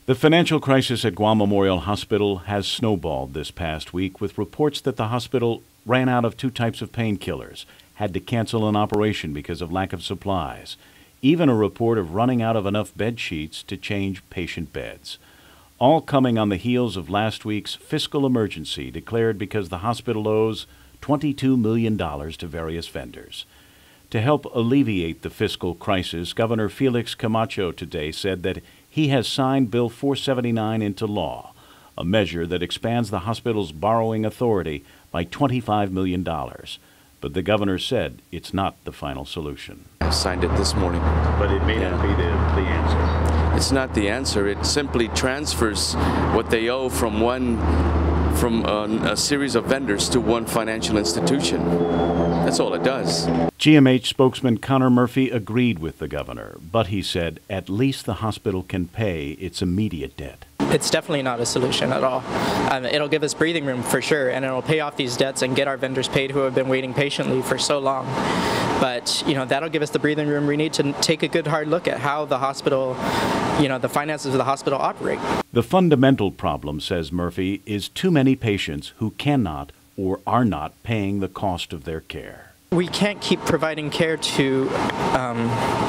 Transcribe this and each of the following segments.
The financial crisis at GUAM Memorial Hospital has snowballed this past week with reports that the hospital ran out of two types of painkillers, had to cancel an operation because of lack of supplies, even a report of running out of enough bed sheets to change patient beds. All coming on the heels of last week's fiscal emergency declared because the hospital owes $22 million to various vendors. To help alleviate the fiscal crisis, Governor Felix Camacho today said that he has signed Bill 479 into law, a measure that expands the hospital's borrowing authority by $25 million. But the governor said it's not the final solution. I signed it this morning. But it may not be the answer. It's not the answer. It simply transfers what they owe from a series of vendors to one financial institution. That's all it does. GMH spokesman Connor Murphy agreed with the governor, but he said at least the hospital can pay its immediate debt. It's definitely not a solution at all. It'll give us breathing room for sure, and it'll pay off these debts and get our vendors paid who have been waiting patiently for so long. But, that'll give us the breathing room we need to take a good hard look at how the hospital, the finances of the hospital operate. The fundamental problem, says Murphy, is too many patients who cannot or are not paying the cost of their care. We can't keep providing care to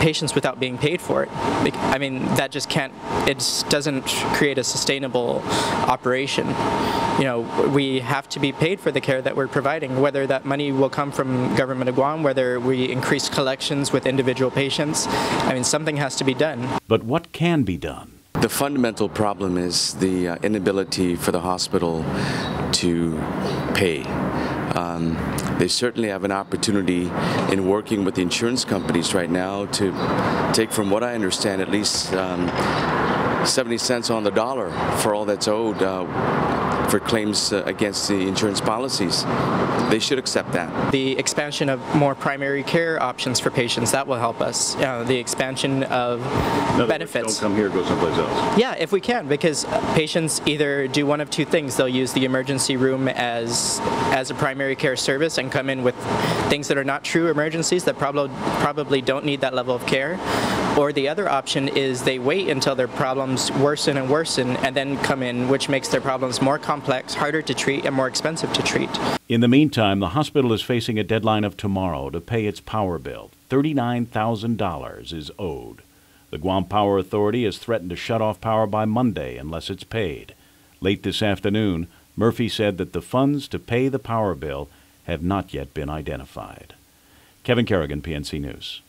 patients without being paid for it. That just can't, it just doesn't create a sustainable operation. We have to be paid for the care that we're providing, whether that money will come from government of Guam, whether we increase collections with individual patients. Something has to be done. But what can be done? The fundamental problem is the inability for the hospital to pay. They certainly have an opportunity in working with the insurance companies right now to take, from what I understand, at least 70 cents on the dollar for all that's owed for claims against the insurance policies. They should accept that. The expansion of more primary care options for patients, that will help us. The expansion of benefits. Don't come here, go someplace else. Yeah, if we can, because patients either do one of two things. They'll use the emergency room as a primary care service and come in with things that are not true emergencies that probably don't need that level of care. Or the other option is they wait until their problems worsen and worsen and then come in, which makes their problems more complex, harder to treat, and more expensive to treat. In the meantime, the hospital is facing a deadline of tomorrow to pay its power bill. $39,000 is owed. The Guam Power Authority has threatened to shut off power by Monday unless it's paid. Late this afternoon, Murphy said that the funds to pay the power bill have not yet been identified. Kevin Kerrigan, PNC News.